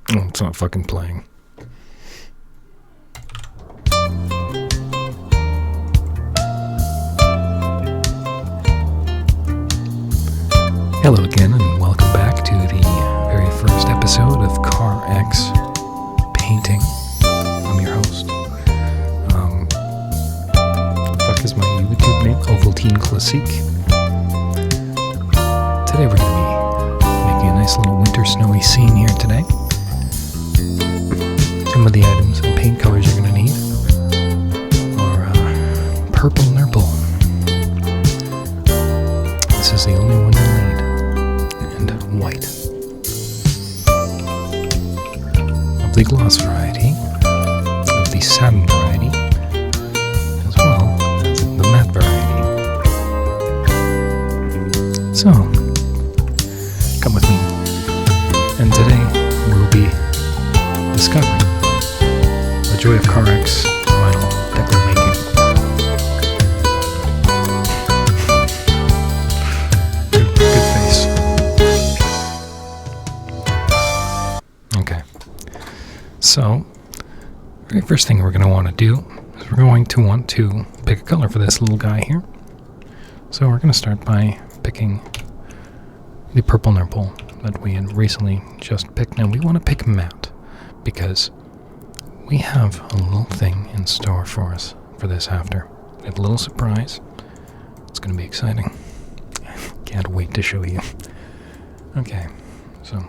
Oh, it's not fucking playing. Hello again, and welcome back to the very first episode of CarX Painting. I'm your host. Fuck is my YouTube name? Ovaltine Classique. Today we're going to be making a nice little winter snowy scene here today. Some of the items and paint colors you're going to need are purple nurple. This is the only one you'll need. And white. Of the gloss variety, of the satin variety, as well as the matte variety. So, come with me. And today we'll be discovering the joy of CarX vinyl decor making. Good face. Okay. So, very first thing we're going to want to do is we're going to want to pick a color for this little guy here. So we're going to start by picking the purple nurple that we had recently just picked. Now we want to pick matte because we have a little thing in store for us for this after. We have a little surprise. It's going to be exciting. Can't wait to show you. Okay, so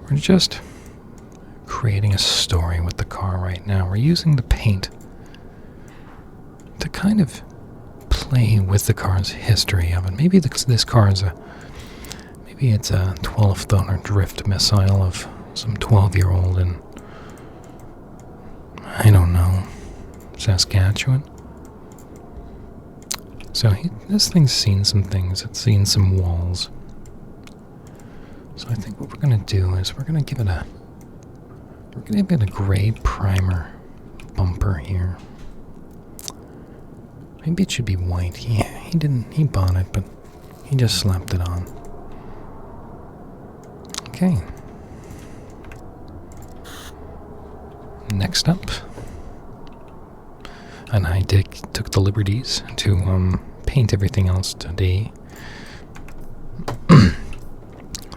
we're just creating a story with the car right now. We're using the paint to kind of play with the car's history of it. Maybe this car is maybe it's a 12th owner drift missile of some 12-year-old in, I don't know, Saskatchewan. So this thing's seen some things. It's seen some walls. So I think what we're gonna do is we're gonna give it a gray primer bumper here. Maybe it should be white. He bought it, but he just slapped it on. Okay. Next up, and I took the liberties to paint everything else today.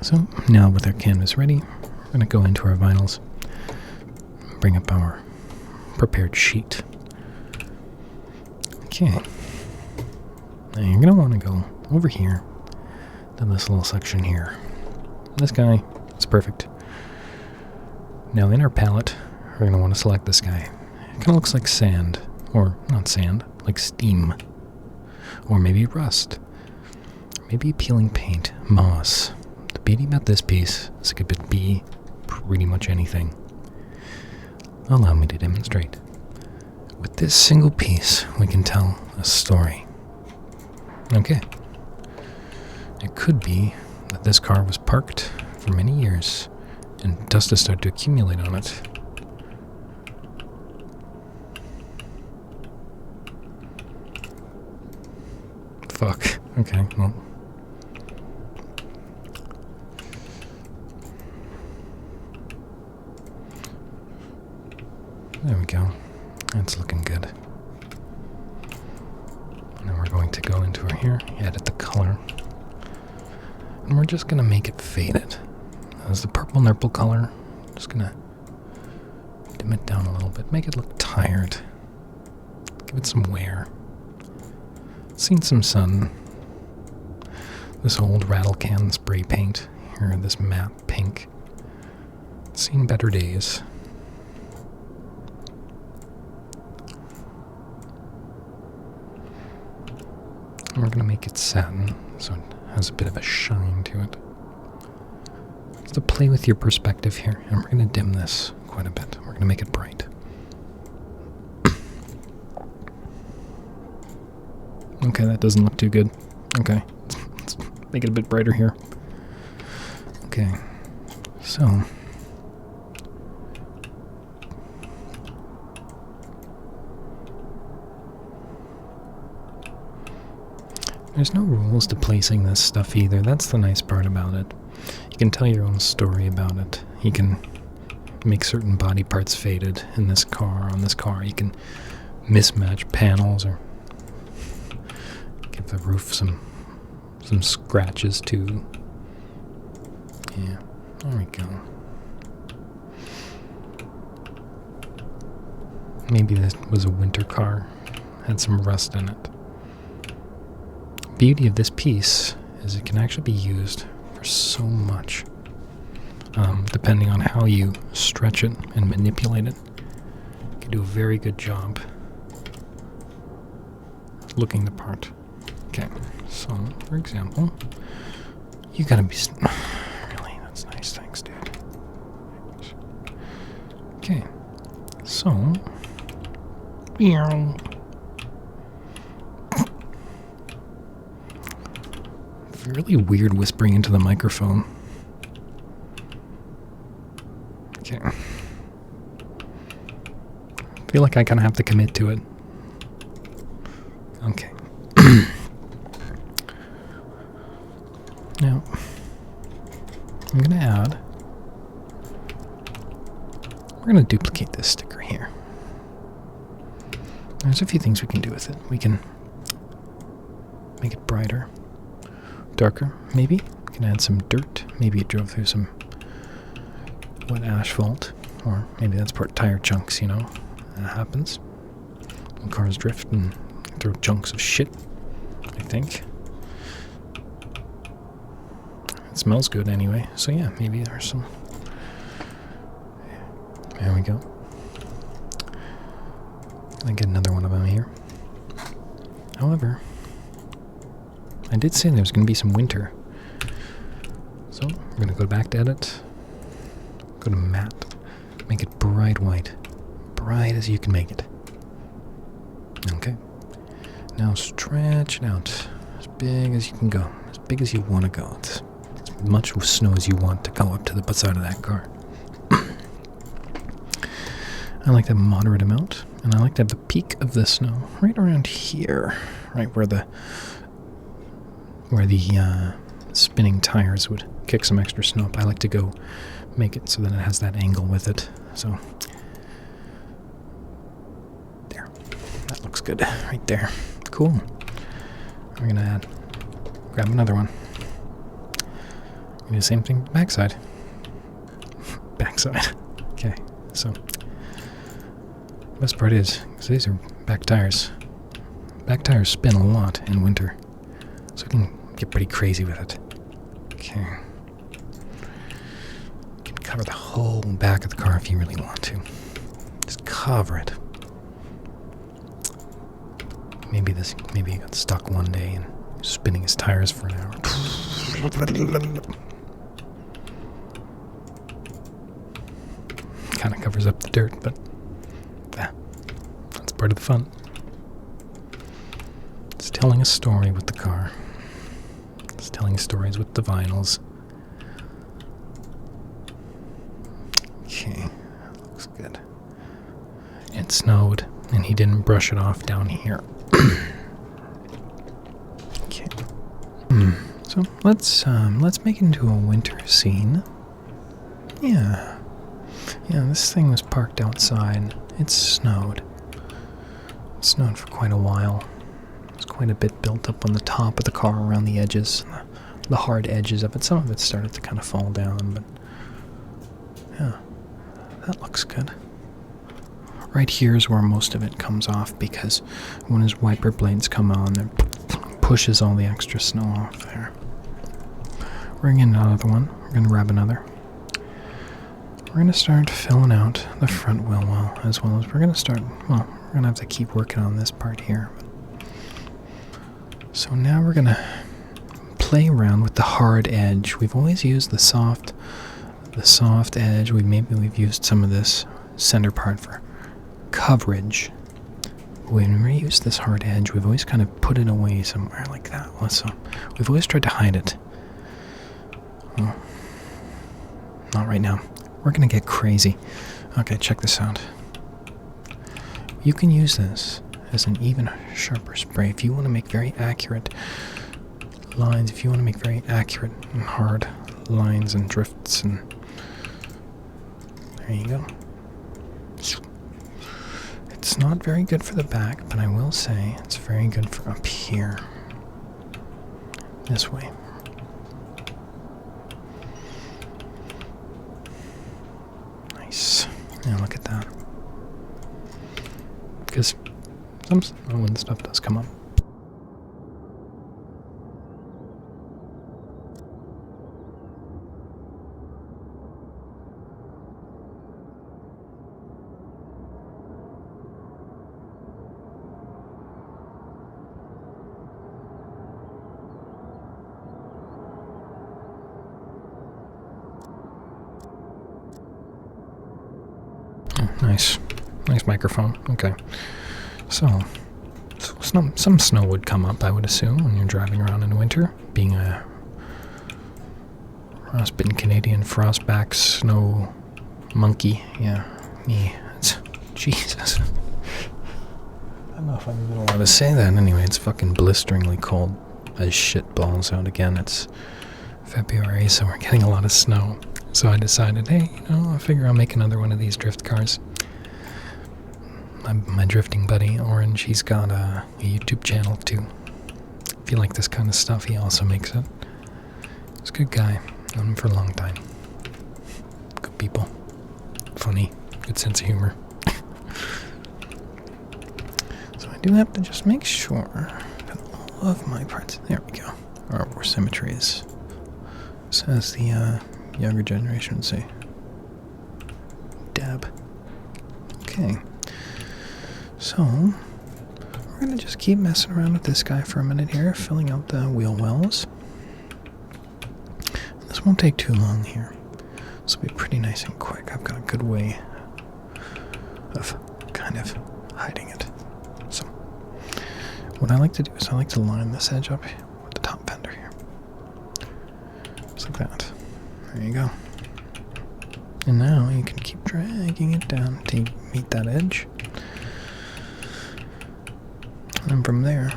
So now with our canvas ready, we're going to go into our vinyls, bring up our prepared sheet. Okay. Now you're going to want to go over here to this little section here. This guy is perfect. Now in our palette, we're going to want to select this guy. It kind of looks like sand, or not sand, like steam, or maybe rust, or maybe peeling paint, moss. The beauty about this piece is it could be pretty much anything. Allow me to demonstrate. With this single piece, we can tell a story. Okay. It could be that this car was parked for many years and dust has started to accumulate on it. Fuck. Okay, well. There we go. That's looking good. Now we're going to go into here, edit the color. And we're just going to make it faded. As the purple nurple color, just going to dim it down a little bit, make it look tired. Give it some wear. Seen some sun. This old rattle can spray paint here, this matte pink. Seen better days. And we're going to make it satin, so it has a bit of a shine to it. Just to play with your perspective here, and we're going to dim this quite a bit. We're going to make it bright. Okay, that doesn't look too good. Okay, let's make it a bit brighter here. Okay, so there's no rules to placing this stuff either. That's the nice part about it. You can tell your own story about it. You can make certain body parts faded in this car, on this car. You can mismatch panels or give the roof some scratches too. Yeah, there we go. Maybe this was a winter car, had some rust in it. Beauty of this piece is it can actually be used for so much, depending on how you stretch it and manipulate it. You can do a very good job looking the part. Okay, so for example, you gotta be really, that's nice, thanks, dude. Okay, so really weird whispering into the microphone. Okay. I feel like I kind of have to commit to it. Okay. Now, I'm going to add... We're going to duplicate this sticker here. There's a few things we can do with it. We can make it brighter, darker, maybe. We can add some dirt. Maybe it drove through some wet asphalt, or maybe that's part tire chunks, you know. That happens. When cars drift and throw chunks of shit, I think. It smells good anyway, so yeah, maybe there's some. There we go. I get another one of them here. However, I did say there's going to be some winter. So, we're going to go back to edit. Go to matte. Make it bright white. Bright as you can make it. Okay. Now stretch it out. As big as you can go. As big as you want to go. It's as much snow as you want to go up to the side of that car. I like that moderate amount. And I like to have the peak of the snow right around here. Right where the spinning tires would kick some extra snow up. I like to go make it so that it has that angle with it. So there. That looks good right there. Cool. We're gonna grab another one. Do the same thing backside. Backside. Okay, so best part is, because these are back tires. Back tires spin a lot in winter, so we can get pretty crazy with it. Okay. You can cover the whole back of the car if you really want to. Just cover it. Maybe he got stuck one day and spinning his tires for an hour. Kind of covers up the dirt, but that's part of the fun. It's telling a story with the car. It's telling stories with the vinyls. Okay, that looks good. It snowed, and he didn't brush it off down here. Okay. So let's make it into a winter scene. Yeah. Yeah, this thing was parked outside. It snowed. It snowed for quite a while. There's quite a bit built up on the top of the car around the edges, the hard edges of it. Some of it started to kind of fall down, but yeah, that looks good. Right here is where most of it comes off, because when his wiper blades come on, it pushes all the extra snow off there. We're going to get another one. We're going to grab another. We're going to start filling out the front wheel well, as well as we're going to start, well, we're going to have to keep working on this part here. So now we're going to play around with the hard edge. We've always used the soft edge. We've used some of this center part for coverage. When we use this hard edge, we've always kind of put it away somewhere like that. So we've always tried to hide it. Well, not right now. We're going to get crazy. Okay, check this out. You can use this as an even sharper spray if you want to make very accurate lines, if you want to make very accurate and hard lines and drifts, and there you go. It's not very good for the back, but I will say it's very good for up here. This way. Nice. Yeah, look at that. Because some when stuff does come up. Nice microphone. Okay. So some snow would come up, I would assume, when you're driving around in winter. Being a frostbitten Canadian frostback snow monkey. Yeah, me. Jesus. I don't know if I'm even allowed to say that. Anyway, it's fucking blisteringly cold as shit balls out again. It's February, so we're getting a lot of snow. So I decided, hey, I figure I'll make another one of these drift cars. My drifting buddy, Orange, he's got a YouTube channel too. If you like this kind of stuff, he also makes it. He's a good guy. Known him for a long time. Good people. Funny. Good sense of humor. So I do have to just make sure that all of my parts... There we go. Are where symmetry is. So as the younger generation would say. Dab. Okay. So, we're going to just keep messing around with this guy for a minute here, filling out the wheel wells. This won't take too long here. This will be pretty nice and quick. I've got a good way of kind of hiding it. So, what I like to do is I like to line this edge up with the top fender here. Just like that. There you go. And now you can keep dragging it down to meet that edge. And from there,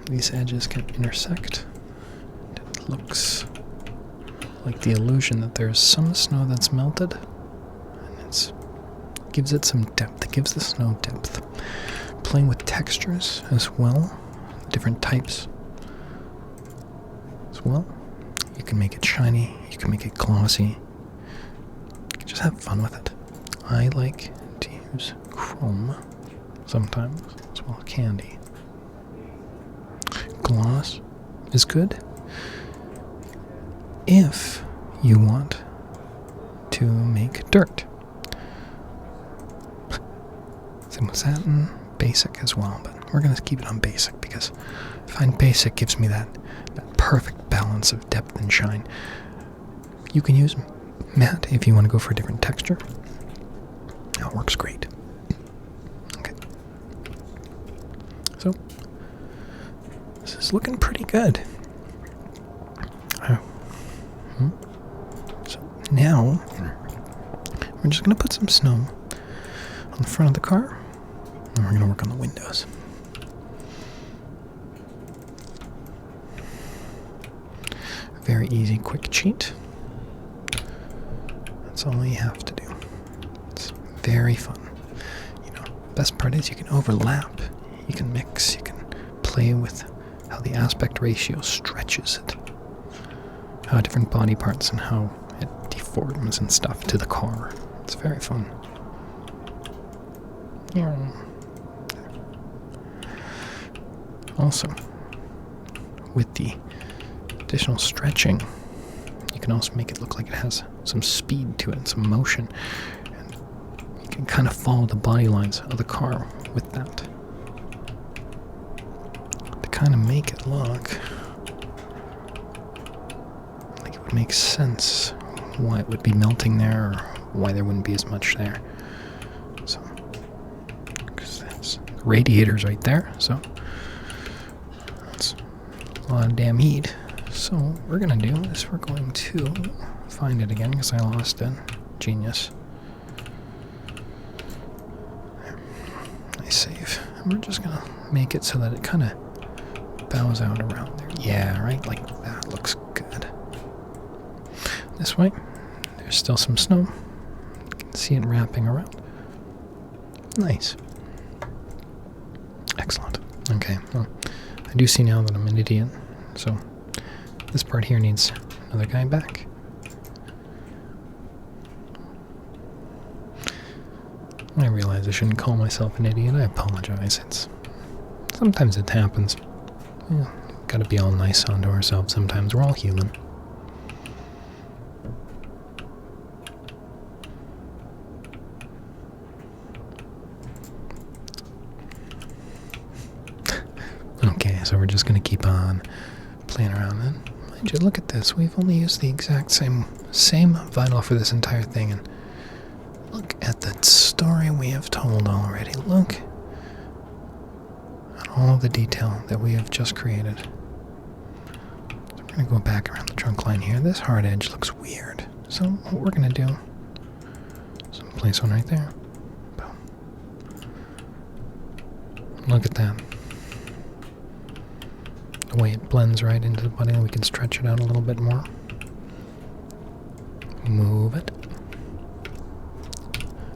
these edges can intersect. It looks like the illusion that there's some snow that's melted, and it gives it some depth. It gives the snow depth. Playing with textures as well, different types as well. You can make it shiny, you can make it glossy. You can just have fun with it. I like to use chrome sometimes as well as candy. Gloss is good if you want to make dirt. Same with satin, basic as well, but we're going to keep it on basic because I find basic gives me that perfect balance of depth and shine. You can use matte if you want to go for a different texture. That works great. Okay. So, this is looking pretty good. So now, we're just going to put some snow on the front of the car, and we're going to work on the windows. Very easy, quick cheat. That's all you have to do. It's very fun. Best part is you can overlap, you can mix, you can play with how the aspect ratio stretches it, how different body parts and how it deforms and stuff to the car. It's very fun. Yeah. Also, with the additional stretching, you can also make it look like it has some speed to it, some motion, and you can kind of follow the body lines of the car with that. Kind of make it look like it would make sense why it would be melting there or why there wouldn't be as much there. So, because that's the radiators right there, so that's a lot of damn heat. So what we're gonna do is we're going to find it again because I lost it. Genius. There. Nice save. And we're just gonna make it so that it kind of bows out around there. Yeah, right? Like that looks good. this way. There's still some snow. You can see it wrapping around. Nice. Excellent. Okay, well, I do see now that I'm an idiot, so this part here needs another guy back. I realize I shouldn't call myself an idiot. I apologize. Sometimes it happens. Yeah, gotta be all nice onto ourselves sometimes. We're all human. Okay, so we're just gonna keep on playing around then. Mind you, look at this. We've only used the exact same vinyl for this entire thing, and look at the story we have told already. Look at all the detail that we have just created. So we're gonna go back around the trunk line here. This hard edge looks weird. So what we're gonna do is place one right there. Boom. Look at that. The way it blends right into the body, we can stretch it out a little bit more. Move it.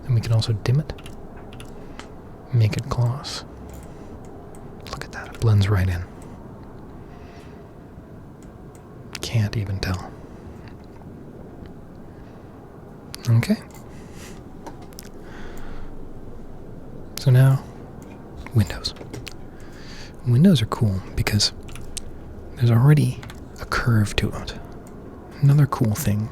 And we can also dim it. Make it gloss. Look at that, it blends right in. Can't even tell. Okay. So now, windows. Windows are cool because there's already a curve to it. Another cool thing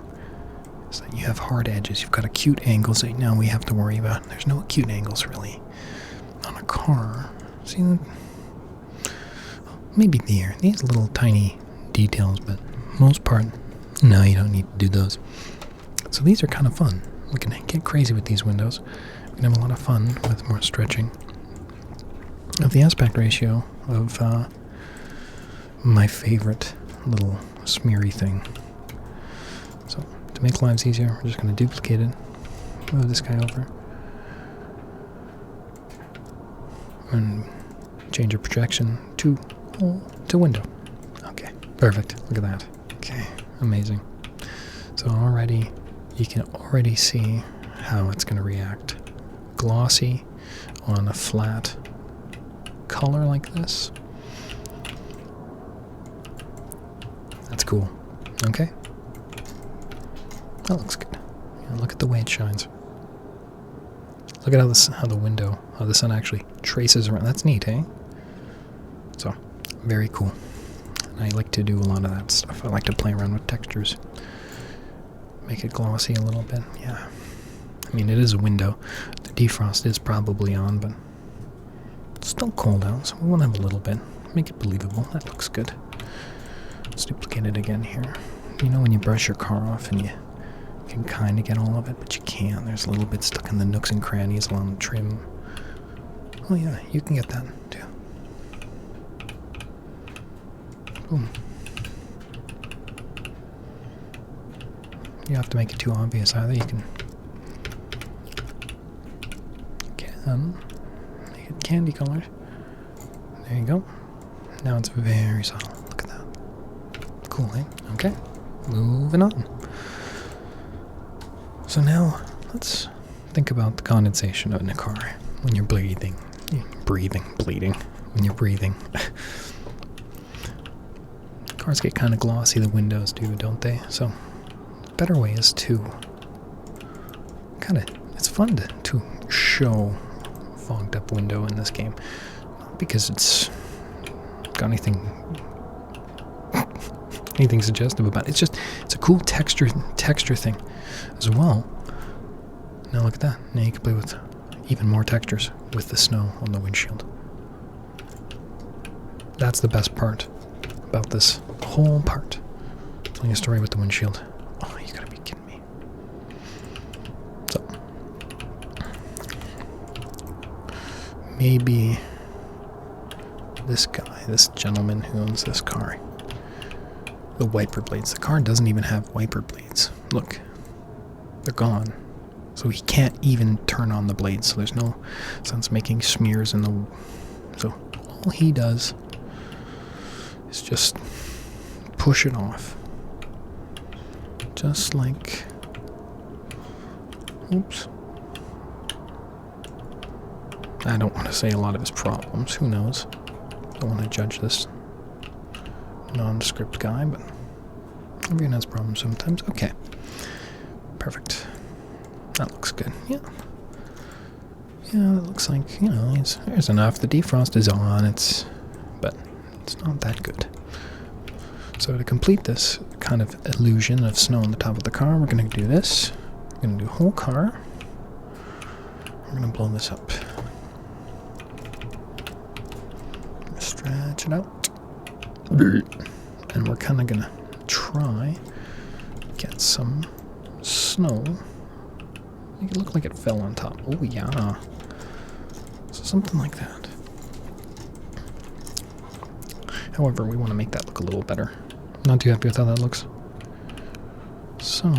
is that you have hard edges. You've got acute angles that now we have to worry about. There's no acute angles really on a car. See that? Maybe there. These little tiny details, but most part, no, you don't need to do those. So these are kind of fun. We can get crazy with these windows. We can have a lot of fun with more stretching of the aspect ratio of my favorite little smeary thing. So to make lives easier, we're just going to duplicate it, move this guy over, and change our projection to window. Okay, perfect. Look at that. Okay, amazing. So already, you can already see how it's going to react. Glossy on a flat color like this. That's cool. Okay. That looks good. Yeah, look at the way it shines. Look at how the sun actually traces around. That's neat, eh? So, very cool. And I like to do a lot of that stuff. I like to play around with textures. Make it glossy a little bit. Yeah. I mean, it is a window. The defrost is probably on, but it's still cold out, so we want to have a little bit. Make it believable. That looks good. Let's duplicate it again here. You know when you brush your car off and you can kind of get all of it, but you can't. There's a little bit stuck in the nooks and crannies along the trim. Oh yeah, you can get that too. Boom. You don't have to make it too obvious either. You can make it candy colored. There you go. Now it's very subtle. Look at that. Cool, eh? Okay. Moving on. So now, let's think about the condensation in a car when you're bleeding. When you're breathing. Cars get kind of glossy, the windows do, don't they? So, the better way is to it's fun to show fogged up window in this game. Not because it's got anything suggestive about it. It's a cool texture thing as well. Now look at that. Now you can play with even more textures with the snow on the windshield. That's the best part about this whole part. Telling a story with the windshield. Oh, you gotta be kidding me. So, maybe this guy, this gentleman who owns this car, the wiper blades. The car doesn't even have wiper blades. Look, they're gone. So he can't even turn on the blades. So there's no sense making smears in the... So all he does is just push it off. just like... Oops. I don't want to say a lot of his problems. Who knows? Don't want to judge this nondescript guy, but everyone has problems sometimes. Okay. Perfect. That looks good. Yeah. Yeah, it looks like, you know, there's enough. The defrost is on, but it's not that good. So to complete this kind of illusion of snow on the top of the car, we're going to do this. We're going to do whole car. We're going to blow this up. Stretch it out. And we're kind of going to try get some snow. Make it look like it fell on top. Oh, yeah. So something like that. However, we want to make that look a little better. Not too happy with how that looks. So...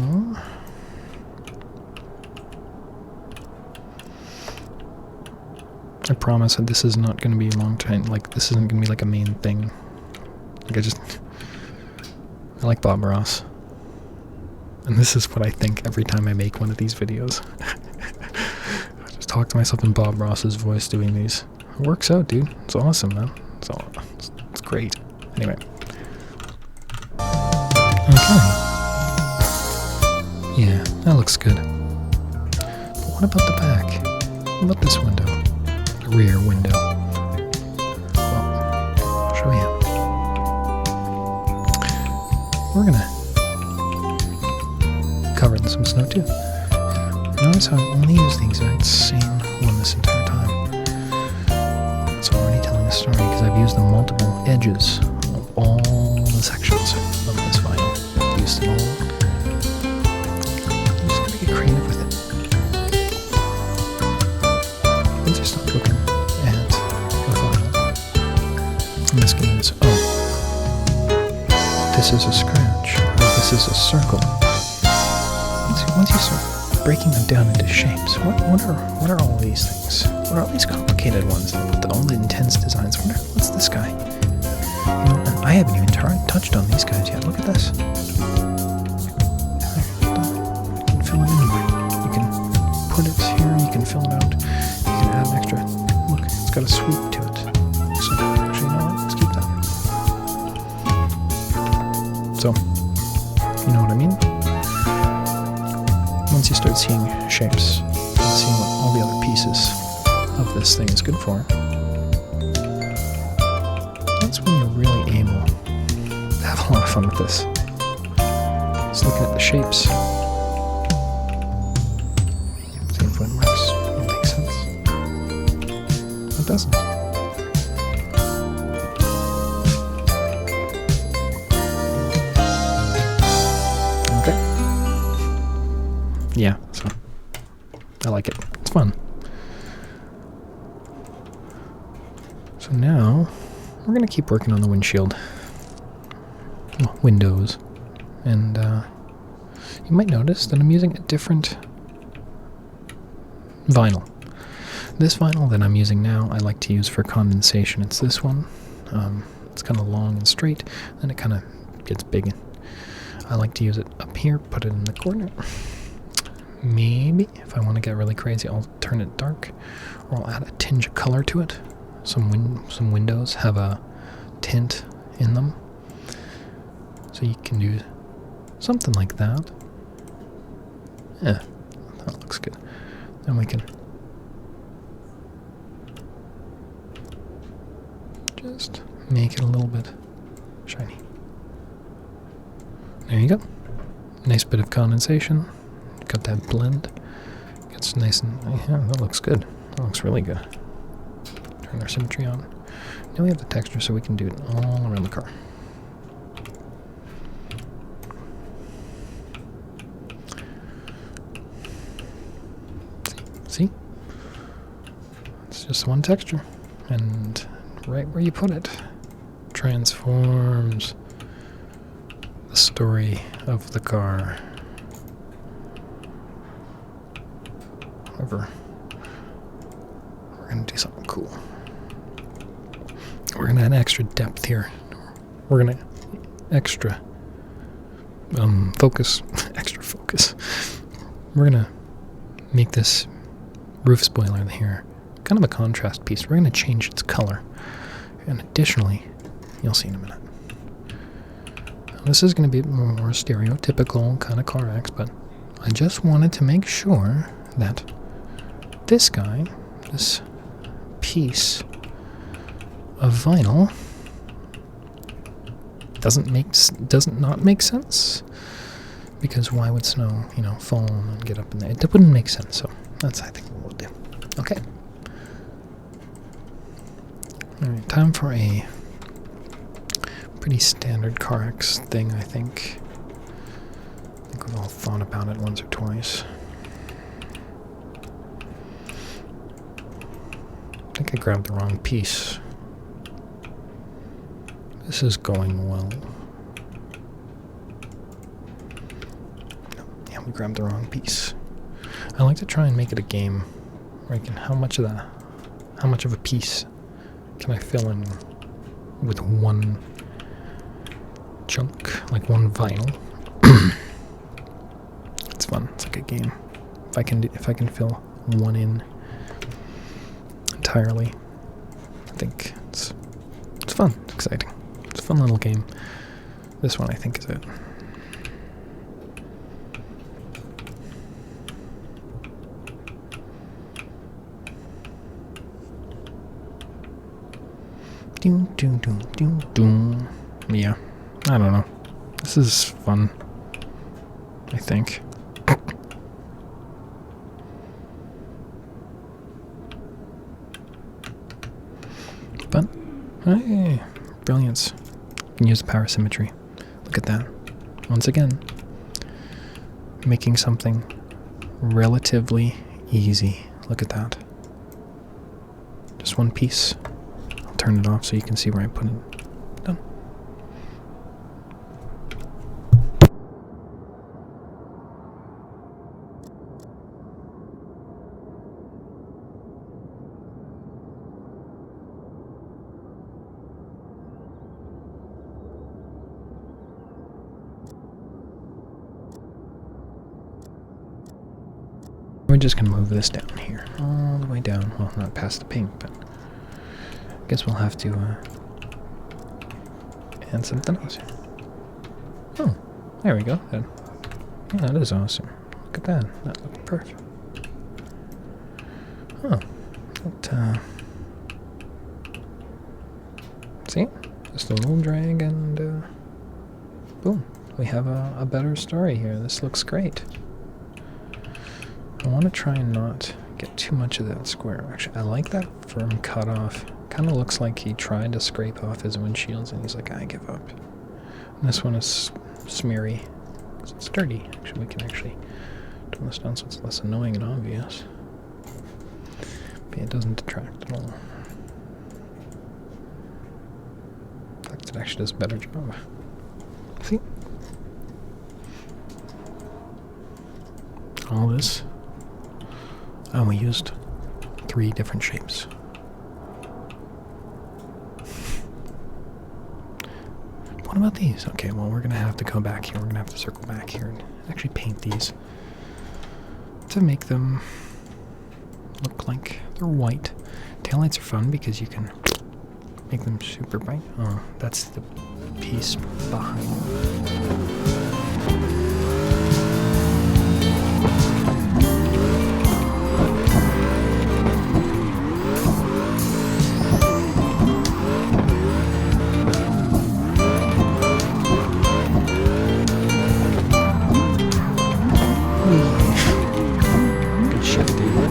I promise that this is not going to be a long time. Like, this isn't going to be like a main thing. Like, I like Bob Ross. And this is what I think every time I make one of these videos. I just talk to myself in Bob Ross's voice doing these. It works out, dude. It's awesome, man. It's great. Anyway. Okay. Yeah, that looks good. But what about the back? What about this window? The rear window. Well, I'll show you. We're gonna cover it in some snow too. Notice how I only use the exact same one this entire time. It's already telling a story because I've used the multiple edges of all the sections of this vinyl. Used them all. I'm just gonna get creative with it. Once I start looking at the vinyl, I'm just gonna this is a scratch, or this is a circle. Once you start breaking them down into shapes, what are all these things? What are all these complicated ones? All the intense designs. What's this guy? You know, and I haven't even touched on these guys yet. Look at this. You can fill it anywhere. You can put it here. You can fill it out. You can add an extra. Look, it's got a sweep to it. So actually, you know what? Let's keep that. So, you know what I mean? Once you start seeing shapes and seeing what all the other pieces of this thing is good for, that's when you're really able to have a lot of fun with this. Just looking at the shapes. See if it works. It makes sense. It doesn't. Yeah, so I like it. It's fun. So now we're going to keep working on the windshield. Well, windows. And you might notice that I'm using a different vinyl. This vinyl that I'm using now, I like to use for condensation. It's this one. It's kind of long and straight, then it kind of gets big. I like to use it up here, put it in the corner. Maybe, if I want to get really crazy, I'll turn it dark, or I'll add a tinge of color to it. Some windows have a tint in them, so you can do something like that. Yeah, that looks good. Then we can just make it a little bit shiny. There you go. Nice bit of condensation. Got that blend. Gets nice and... yeah, that looks good. That looks really good. Turn our symmetry on. Now we have the texture, so we can do it all around the car. See? It's just one texture. And right where you put it transforms the story of the car. However, we're going to do something cool. We're going to add extra depth here. We're going to extra focus, extra focus. We're gonna make this roof spoiler here kind of a contrast piece. We're gonna change its color, and additionally, you'll see in a minute. Now, this is gonna be more stereotypical kind of CarX, but I just wanted to make sure that this guy, this piece of vinyl, doesn't not make sense, because why would snow, fall and get up in there? It wouldn't make sense. So that's, I think, what we'll do. Okay. All right, time for a pretty standard CarX thing. I think we've all thought about it once or twice. I think I grabbed the wrong piece. This is going well. Yeah, we grabbed the wrong piece. I like to try and make it a game where I can, how much of a piece can I fill in with one chunk, like one vinyl. It's fun. It's like a game. If I can fill one in entirely, I think it's fun. It's exciting. It's a fun little game. This one, I think, is it. Doom, doom, doom, doom, doom. Yeah, I don't know. This is fun, I think. But, hey, brilliance. You can use the power symmetry. Look at that. Once again, making something relatively easy. Look at that. Just one piece. I'll turn it off so you can see where I put it. Done. We're just going to move this down here, all the way down. Well, not past the pink, but I guess we'll have to add something else here. Oh, there we go. Yeah, that is awesome. Look at that. That looks perfect. Oh, but, see? Just a little drag and, boom. We have a better story here. This looks great. I want to try and not get too much of that square. Actually, I like that firm cutoff. Kind of looks like he tried to scrape off his windshields and he's like, I give up. And this one is smeary. It's dirty. Actually, we can actually turn this down so it's less annoying and obvious. But it doesn't detract at all. In fact, it actually does a better job. See? All this. And we used 3 different shapes. What about these? Okay, well, we're going to have to go back here. We're going to have to circle back here and actually paint these to make them look like they're white. Taillights are fun because you can make them super bright. Oh, that's the piece behind it. Good shit, dude.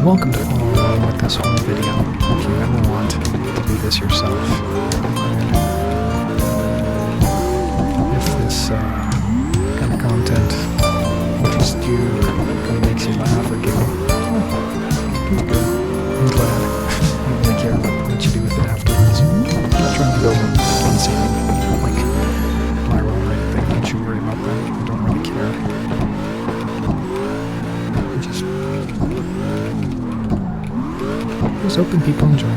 welcome to follow along with this whole video if you ever want to do this yourself. If this kind of content interests you, kind of makes you laugh or giggle, I'm glad. I don't really care about what you do with it afterwards. I'm not trying to go insane, like viral or anything. Don't you worry about that. I don't really care. Just hoping people enjoy it.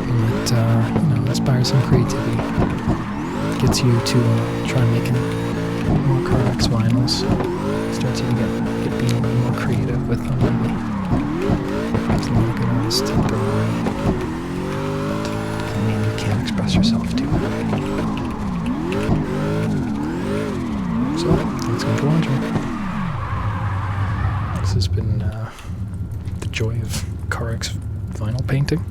And that, inspires some creativity. Gets you to try making more CarX vinyls. Starts you to get being a little more creative with them. There's a lot of good artists out there already. But doesn't mean you can't express yourself too. So, thanks again for watching. This has been the joy of CarX vinyl painting.